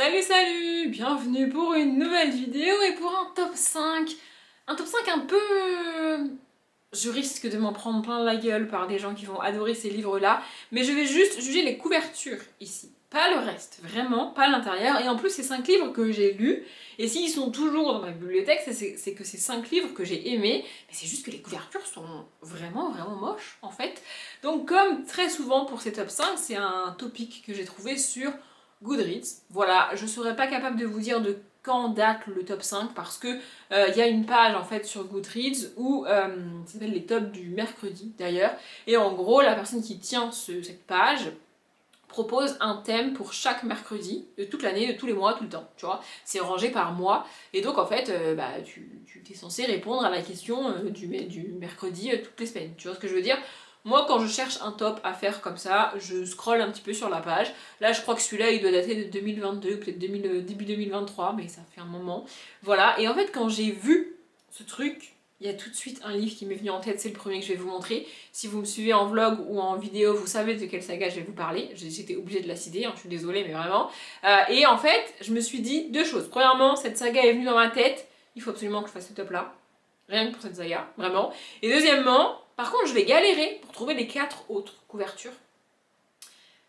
Salut salut, bienvenue pour une nouvelle vidéo et pour un top 5. Un top 5 un peu... Je risque de m'en prendre plein la gueule par des gens qui vont adorer ces livres-là, mais je vais juste juger les couvertures ici, pas le reste, vraiment, pas l'intérieur. Et en plus, c'est 5 livres que j'ai lus, et s'ils sont toujours dans ma bibliothèque, c'est que c'est 5 livres que j'ai aimés, mais c'est juste que les couvertures sont vraiment moches, en fait. Donc comme très souvent pour ces top 5, c'est un topic que j'ai trouvé sur Goodreads. Voilà, je serais pas capable de vous dire de quand date le top 5 parce que il y a une page en fait sur Goodreads où ça s'appelle les tops du mercredi d'ailleurs, et en gros la personne qui tient cette page propose un thème pour chaque mercredi de toute l'année, de tous les mois, tout le temps, tu vois, c'est rangé par mois, et donc en fait tu es censé répondre à la question du mercredi toutes les semaines, tu vois ce que je veux dire. Moi, quand je cherche un top à faire comme ça, je scrolle un petit peu sur la page. Là, je crois que celui-là, il doit dater de 2022, peut-être début 2023, mais ça fait un moment. Voilà, et en fait, quand j'ai vu ce truc, il y a tout de suite un livre qui m'est venu en tête, c'est le premier que je vais vous montrer. Si vous me suivez en vlog ou en vidéo, vous savez de quelle saga je vais vous parler. J'étais obligée de la citer, hein, je suis désolée, mais vraiment. Et en fait, je me suis dit deux choses. Premièrement, cette saga est venue dans ma tête, il faut absolument que je fasse ce top-là. Rien que pour cette saga, vraiment. Et deuxièmement, par contre, je vais galérer pour trouver les 4 autres couvertures.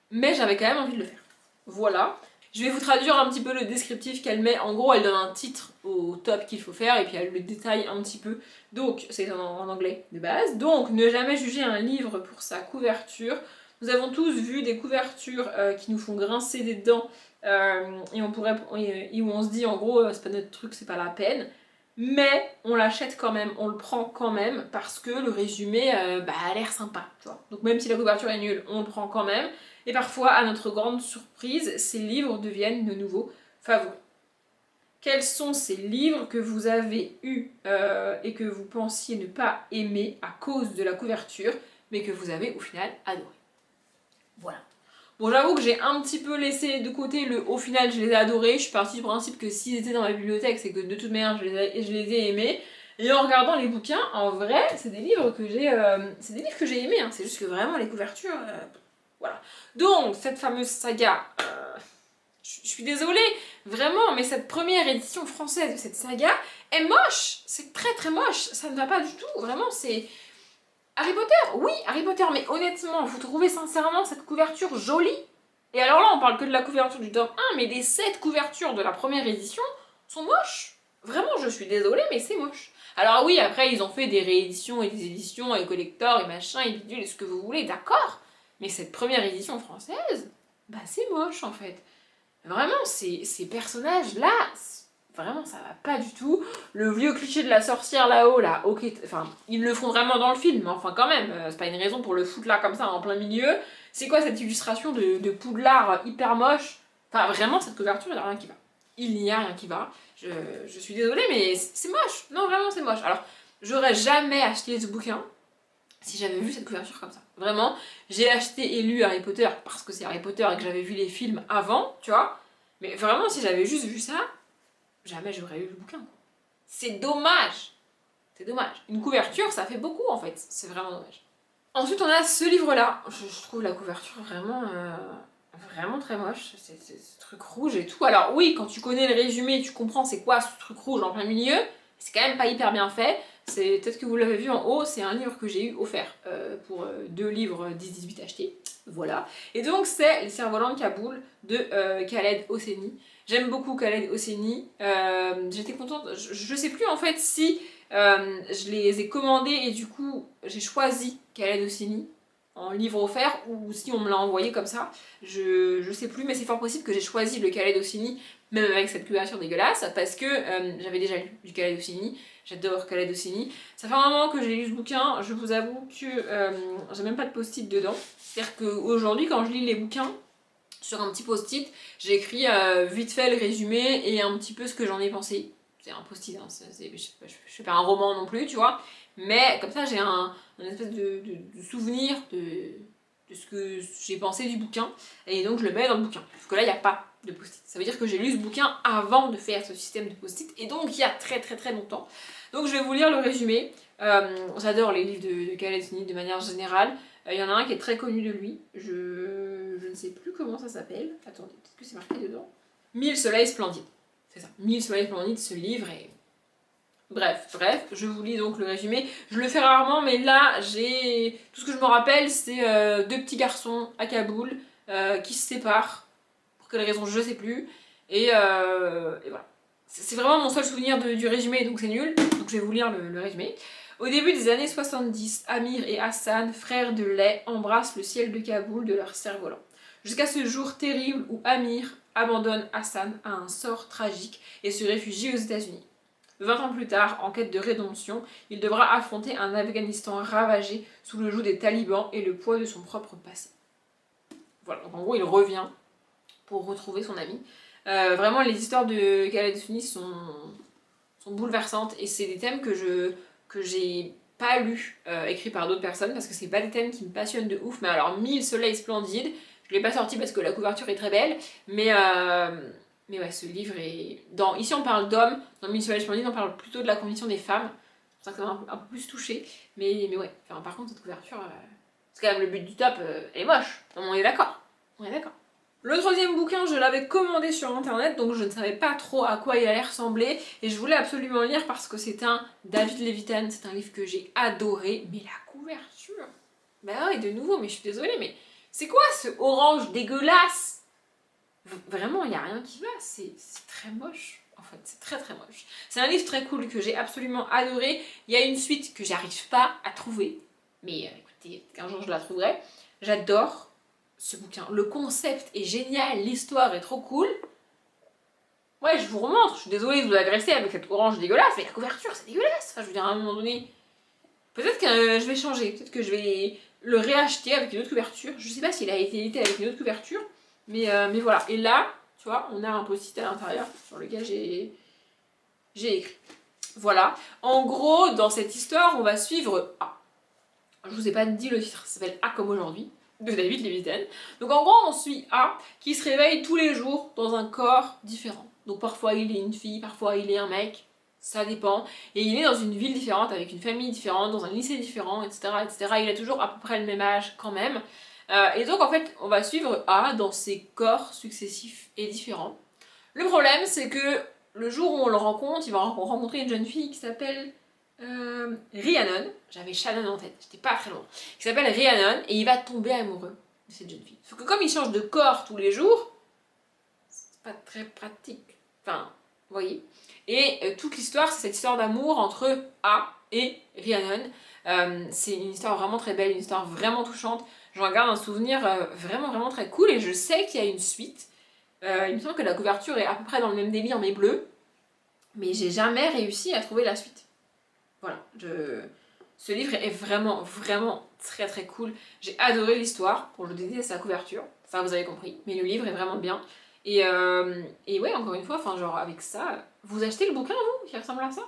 Mais j'avais quand même envie de le faire. Voilà. Je vais vous traduire un petit peu le descriptif qu'elle met. En gros, elle donne un titre au top qu'il faut faire et puis elle le détaille un petit peu. Donc, c'est en anglais de base. Donc, ne jamais juger un livre pour sa couverture. Nous avons tous vu des couvertures qui nous font grincer des dents et où on se dit en gros, c'est pas notre truc, c'est pas la peine. Mais on l'achète quand même, on le prend quand même parce que le résumé a l'air sympa, tu vois. Donc même si la couverture est nulle, on le prend quand même. Et parfois, à notre grande surprise, ces livres deviennent de nouveaux favoris. Quels sont ces livres que vous avez eus et que vous pensiez ne pas aimer à cause de la couverture, mais que vous avez au final adoré? Voilà. Bon, j'avoue que j'ai un petit peu laissé de côté le au final je les ai adorés. Je suis partie du principe que s'ils étaient dans ma bibliothèque, c'est que de toute manière je les ai aimés. Et en regardant les bouquins, en vrai, c'est des livres que j'ai aimés. Hein. C'est juste que vraiment les couvertures, voilà. Donc cette fameuse saga, je suis désolée, vraiment, mais cette première édition française de cette saga est moche. C'est très moche. Ça ne va pas du tout. Vraiment, c'est Harry Potter, oui, Harry Potter, mais honnêtement, vous trouvez sincèrement cette couverture jolie? Et alors là, on parle que de la couverture du tome 1, mais les 7 couvertures de la première édition sont moches. Vraiment, je suis désolée, mais c'est moche. Alors oui, après, ils ont fait des rééditions et des éditions et collector et machin et bidule et ce que vous voulez, d'accord. Mais cette première édition française, bah c'est moche en fait. Vraiment, ces personnages-là, vraiment, ça va pas du tout. Le vieux cliché de la sorcière là-haut, là, ok, enfin, ils le font vraiment dans le film, mais enfin, quand même, c'est pas une raison pour le foutre là, comme ça, en plein milieu. C'est quoi cette illustration de Poudlard hyper moche? Enfin, vraiment, cette couverture, il n'y a rien qui va. Il n'y a rien qui va. Je suis désolée, mais c'est moche. Non, vraiment, c'est moche. Alors, j'aurais jamais acheté ce bouquin si j'avais vu cette couverture comme ça. Vraiment, j'ai acheté et lu Harry Potter parce que c'est Harry Potter et que j'avais vu les films avant, tu vois. Mais vraiment, si j'avais juste vu ça, jamais j'aurais eu le bouquin. C'est dommage. C'est dommage. Une couverture, ça fait beaucoup en fait. C'est vraiment dommage. Ensuite, on a ce livre-là. Je trouve la couverture vraiment très moche. C'est ce truc rouge et tout. Alors oui, quand tu connais le résumé, tu comprends c'est quoi ce truc rouge en plein milieu. C'est quand même pas hyper bien fait. Peut-être que vous l'avez vu en haut, c'est un livre que j'ai eu offert pour 2 livres 10-18 achetés. Voilà. Et donc c'est Les Cerfs-Volants de Kaboul de Khaled Hosseini. J'aime beaucoup Khaled Hosseini. J'étais contente. Je sais plus en fait si je les ai commandés et du coup j'ai choisi Khaled Hosseini en livre offert ou si on me l'a envoyé comme ça. Je sais plus, mais c'est fort possible que j'ai choisi le Khaled Hosseini même avec cette couverture dégueulasse parce que j'avais déjà lu du Khaled Hosseini. J'adore Khaled Hosseini. Ça fait un moment que j'ai lu ce bouquin. Je vous avoue que j'ai même pas de post-it dedans. C'est-à-dire qu'aujourd'hui, quand je lis les bouquins, sur un petit post-it, j'écris vite fait le résumé et un petit peu ce que j'en ai pensé. C'est un post-it, hein, je fais pas un roman non plus, tu vois. Mais comme ça, j'ai un espèce de souvenir de ce que j'ai pensé du bouquin. Et donc, je le mets dans le bouquin. Parce que là, il n'y a pas de post-it. Ça veut dire que j'ai lu ce bouquin avant de faire ce système de post-it. Et donc, il y a très longtemps. Donc, je vais vous lire le résumé. J'adore les livres de Khaled Hosseini de manière générale. Il y en a un qui est très connu de lui. Je ne sais plus comment ça s'appelle. Attendez, peut-être que c'est marqué dedans. 1000 soleils splendides. C'est ça, 1000 soleils splendides, ce livre est... Bref, je vous lis donc le résumé. Je le fais rarement, mais là, tout ce que je me rappelle, c'est deux petits garçons à Kaboul qui se séparent. Pour quelle raison, je sais plus. Et voilà. C'est vraiment mon seul souvenir du résumé, donc c'est nul. Donc je vais vous lire le résumé. Au début des années 70, Amir et Hassan, frères de lait, embrassent le ciel de Kaboul de leur cerf-volant. Jusqu'à ce jour terrible où Amir abandonne Hassan à un sort tragique et se réfugie aux États-Unis. 20 ans plus tard, en quête de rédemption, il devra affronter un Afghanistan ravagé sous le joug des talibans et le poids de son propre passé. Voilà, donc en gros il revient pour retrouver son ami. Vraiment les histoires de Khaled Souni sont bouleversantes et c'est des thèmes que j'ai pas lus écrits par d'autres personnes parce que c'est pas des thèmes qui me passionnent de ouf. Mais alors 1000 soleils splendides, je l'ai pas sorti parce que la couverture est très belle, mais ouais, ce livre est... Ici on parle d'hommes, dans 1000 soleils splendides on parle plutôt de la condition des femmes, c'est pour ça que ça m'a un peu plus touchée, mais ouais, enfin, par contre cette couverture, c'est quand même le but du top, elle est moche, on est d'accord, Le troisième bouquin, je l'avais commandé sur internet, donc je ne savais pas trop à quoi il allait ressembler, et je voulais absolument le lire parce que c'est un David Levitan, c'est un livre que j'ai adoré, mais la couverture... Bah ouais, de nouveau, mais je suis désolée, mais c'est quoi ce orange dégueulasse? Vraiment, il n'y a rien qui va, c'est très moche, en fait, c'est très très moche. C'est un livre très cool que j'ai absolument adoré, il y a une suite que j'arrive pas à trouver, mais écoutez, qu'un jour je la trouverai. J'adore ce bouquin, le concept est génial, l'histoire est trop cool. Ouais, je vous remontre, je suis désolée de vous agresser avec cette orange dégueulasse, mais la couverture c'est dégueulasse, enfin, je veux dire à un moment donné. Peut-être que je vais changer, peut-être que je vais le réacheter avec une autre couverture, je sais pas s'il a été édité avec une autre couverture, mais voilà. Et là, tu vois, on a un post-it à l'intérieur sur lequel j'ai écrit. Voilà. En gros, dans cette histoire, on va suivre A. Je vous ai pas dit le titre, ça s'appelle A comme aujourd'hui, de David Levitan. Donc en gros, on suit A qui se réveille tous les jours dans un corps différent. Donc parfois il est une fille, parfois il est un mec, ça dépend. Et il est dans une ville différente, avec une famille différente, dans un lycée différent, etc., etc. Il a toujours à peu près le même âge quand même. Et donc en fait, on va suivre A dans ses corps successifs et différents. Le problème, c'est que le jour où on le rencontre, il va rencontrer une jeune fille qui s'appelle Rhiannon. J'avais Shannon en tête, j'étais pas très loin. Qui s'appelle Rhiannon, et il va tomber amoureux de cette jeune fille. Sauf que comme il change de corps tous les jours, c'est pas très pratique. Enfin, vous voyez. Et toute l'histoire, c'est cette histoire d'amour entre A et Rhiannon. C'est une histoire vraiment très belle, une histoire vraiment touchante. J'en garde un souvenir vraiment vraiment très cool et je sais qu'il y a une suite. Il me semble que la couverture est à peu près dans le même délire mais bleu. Mais j'ai jamais réussi à trouver la suite. Voilà, ce livre est vraiment vraiment très très cool. J'ai adoré l'histoire, pour le dédier à sa couverture, ça vous avez compris. Mais le livre est vraiment bien. Et ouais, encore une fois, enfin genre avec ça, vous achetez le bouquin vous qui ressemble à ça?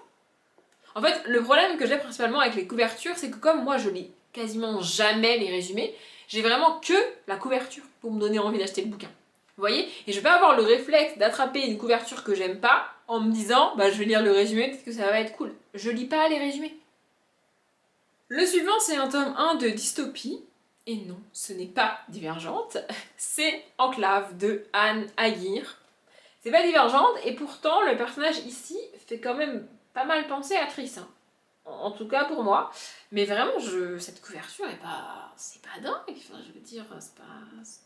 En fait, le problème que j'ai principalement avec les couvertures, c'est que comme moi je lis quasiment jamais les résumés, j'ai vraiment que la couverture pour me donner envie d'acheter le bouquin. Vous voyez? Et je vais pas avoir le réflexe d'attraper une couverture que j'aime pas en me disant bah je vais lire le résumé, peut-être que ça va être cool. Je lis pas les résumés. Le suivant, c'est un tome 1 de Dystopie. Et non, ce n'est pas Divergente, c'est Enclave de Anne Aguirre. C'est pas Divergente, et pourtant le personnage ici fait quand même pas mal penser à Triss. Hein. En tout cas pour moi. Mais vraiment, cette couverture c'est pas dingue. Enfin, je veux dire,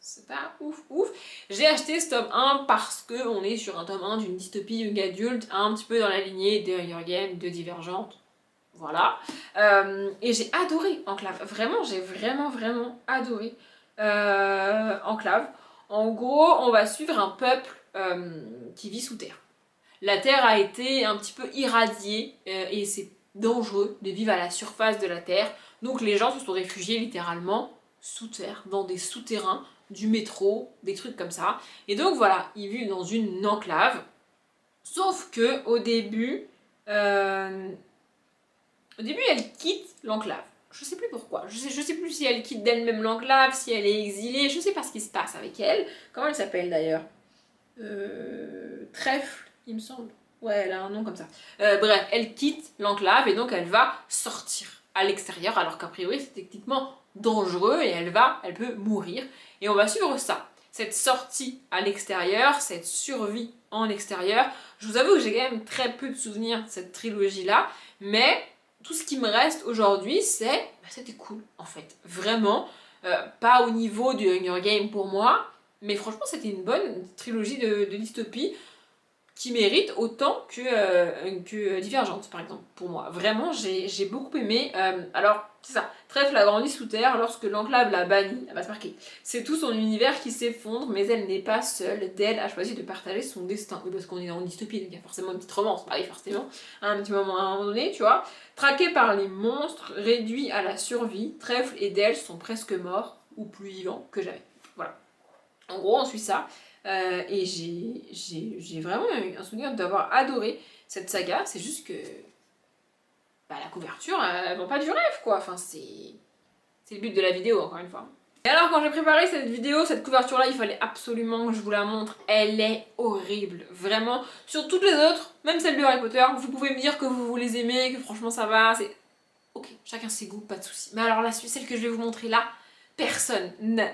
c'est pas ouf ouf. J'ai acheté ce tome 1 parce qu'on est sur un tome 1 d'une dystopie young adulte, un petit peu dans la lignée de Hunger Games, de Divergente. Voilà. Et j'ai adoré Enclave. Vraiment, j'ai vraiment vraiment adoré Enclave. En gros, on va suivre un peuple qui vit sous terre. La terre a été un petit peu irradiée et c'est dangereux de vivre à la surface de la terre. Donc les gens se sont réfugiés littéralement sous terre, dans des souterrains, du métro, des trucs comme ça. Et donc voilà, ils vivent dans une enclave. Sauf que au début elle quitte l'enclave. Je sais plus pourquoi. Je sais plus si elle quitte d'elle-même l'enclave, si elle est exilée. Je sais pas ce qui se passe avec elle. Comment elle s'appelle d'ailleurs? Trèfle, il me semble. Ouais, elle a un nom comme ça. Bref, elle quitte l'enclave et donc elle va sortir à l'extérieur alors qu'a priori c'est techniquement dangereux et elle peut mourir. Et on va suivre ça. cette sortie à l'extérieur, cette survie en extérieur. Je vous avoue que j'ai quand même très peu de souvenirs de cette trilogie-là, mais tout ce qui me reste aujourd'hui, c'est c'était cool en fait, vraiment. Pas au niveau du Hunger Games pour moi, mais franchement c'était une bonne trilogie de dystopie qui mérite autant que Divergente par exemple pour moi. Vraiment j'ai beaucoup aimé. Alors c'est ça, Trèfle a grandi sous terre lorsque l'enclave l'a bannie, elle va se marquer. C'est tout son univers qui s'effondre, mais elle n'est pas seule. Dell a choisi de partager son destin. Oui, parce qu'on est en dystopie, donc il y a forcément une petite romance, bah oui, forcément, à un petit moment, à un moment donné, tu vois. Traqués par les monstres, réduits à la survie, Trèfle et Dell sont presque morts, ou plus vivants que jamais. Voilà. En gros, on suit ça. Et j'ai vraiment eu un souvenir d'avoir adoré cette saga. C'est juste que la couverture, elle vend pas du rêve, quoi. Enfin, c'est le but de la vidéo, encore une fois. Et alors, quand j'ai préparé cette vidéo, cette couverture-là, il fallait absolument que je vous la montre. Elle est horrible, vraiment. Sur toutes les autres, même celle de Harry Potter, vous pouvez me dire que vous les aimez, que franchement ça va, c'est... Ok, chacun ses goûts, pas de soucis. Mais alors là, celle que je vais vous montrer là, personne n'a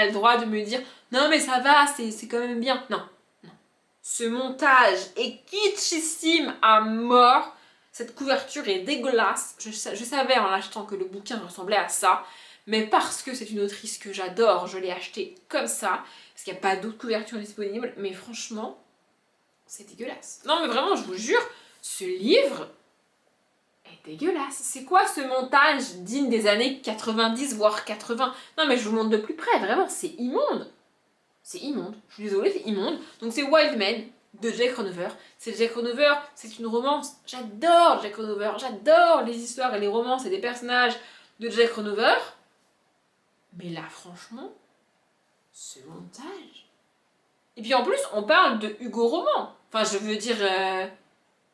le droit de me dire « Non mais ça va, c'est quand même bien ». Non, non. Ce montage est kitschissime à mort. Cette couverture est dégueulasse. Je savais en l'achetant que le bouquin ressemblait à ça. Mais parce que c'est une autrice que j'adore, je l'ai acheté comme ça. Parce qu'il n'y a pas d'autres couvertures disponibles. Mais franchement, c'est dégueulasse. Non mais vraiment, je vous jure, ce livre est dégueulasse. C'est quoi ce montage digne des années 90 voire 80? Non mais je vous montre de plus près, vraiment, c'est immonde. C'est immonde, je suis désolée, c'est immonde. Donc c'est Wild Man de Jack Ronover. C'est Jack Ronover, c'est une romance. J'adore Jack Ronover, j'adore les histoires et les romances et les personnages de Jack Ronover. Mais là, franchement, ce montage... Et puis en plus, on parle de Hugo Roman. Enfin, je veux dire...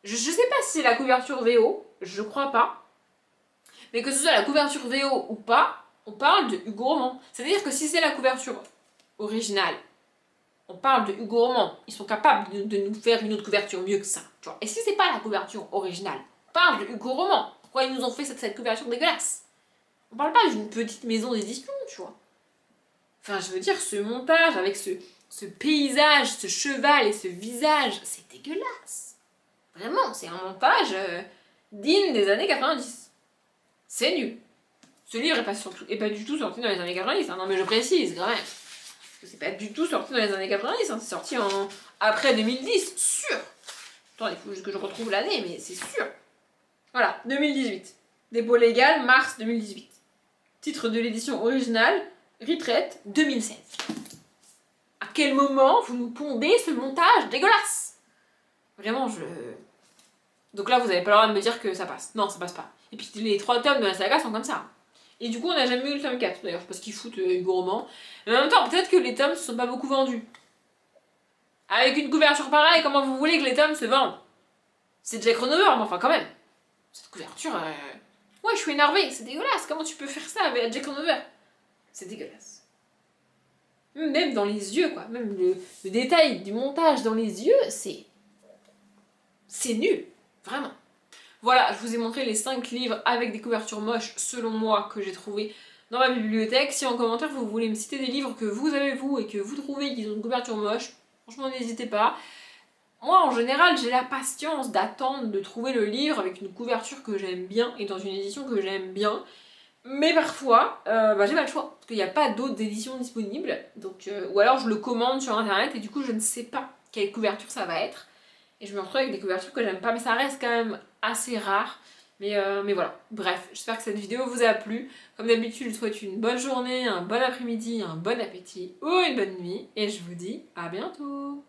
Je sais pas si c'est la couverture VO, je crois pas. Mais que ce soit la couverture VO ou pas, on parle de Hugo Roman. C'est-à-dire que si c'est la couverture originale, on parle de Hugo Roman, ils sont capables de nous faire une autre couverture mieux que ça. Tu vois. Et si c'est pas la couverture originale, on parle de Hugo Roman. Pourquoi ils nous ont fait cette couverture dégueulasse? On parle pas d'une petite maison d'édition, tu vois. Enfin, je veux dire, ce montage avec ce paysage, ce cheval et ce visage, c'est dégueulasse. Vraiment, c'est un montage digne des années 90. C'est nul. Ce livre est pas du tout sorti dans les années 90, hein. Non mais je précise quand même. C'est pas du tout sorti dans les années 90, hein. C'est sorti après 2010, sûr. Attends, il faut juste que je retrouve l'année, mais c'est sûr. Voilà, 2018. Dépôt légal, mars 2018. Titre de l'édition originale, Retraite 2016. À quel moment vous nous pondez ce montage dégueulasse? Vraiment, Donc là, vous avez pas le droit de me dire que ça passe. Non, ça passe pas. Et puis les 3 tomes de la saga sont comme ça. Et du coup, on n'a jamais eu le tome 4, d'ailleurs, parce qu'ils foutent Hugo Roman. Mais en même temps, peut-être que les tomes se sont pas beaucoup vendus. Avec une couverture pareille, comment vous voulez que les tomes se vendent? C'est Jack Ronover, mais enfin quand même. Cette couverture... Ouais, je suis énervée, c'est dégueulasse. Comment tu peux faire ça avec Jack Ronover? C'est dégueulasse. Même dans les yeux, quoi. Même le détail du montage dans les yeux, c'est nul. Vraiment. Voilà, je vous ai montré les 5 livres avec des couvertures moches, selon moi, que j'ai trouvé dans ma bibliothèque. Si en commentaire vous voulez me citer des livres que vous avez vous et que vous trouvez qu'ils ont une couverture moche, franchement n'hésitez pas. Moi en général j'ai la patience d'attendre de trouver le livre avec une couverture que j'aime bien et dans une édition que j'aime bien. Mais parfois, j'ai pas le choix, parce qu'il n'y a pas d'autres éditions disponibles. Donc, ou alors je le commande sur internet et du coup je ne sais pas quelle couverture ça va être. Et je me retrouve avec des couvertures que j'aime pas, mais ça reste quand même assez rare. Mais voilà, bref, j'espère que cette vidéo vous a plu. Comme d'habitude, je vous souhaite une bonne journée, un bon après-midi, un bon appétit ou une bonne nuit. Et je vous dis à bientôt.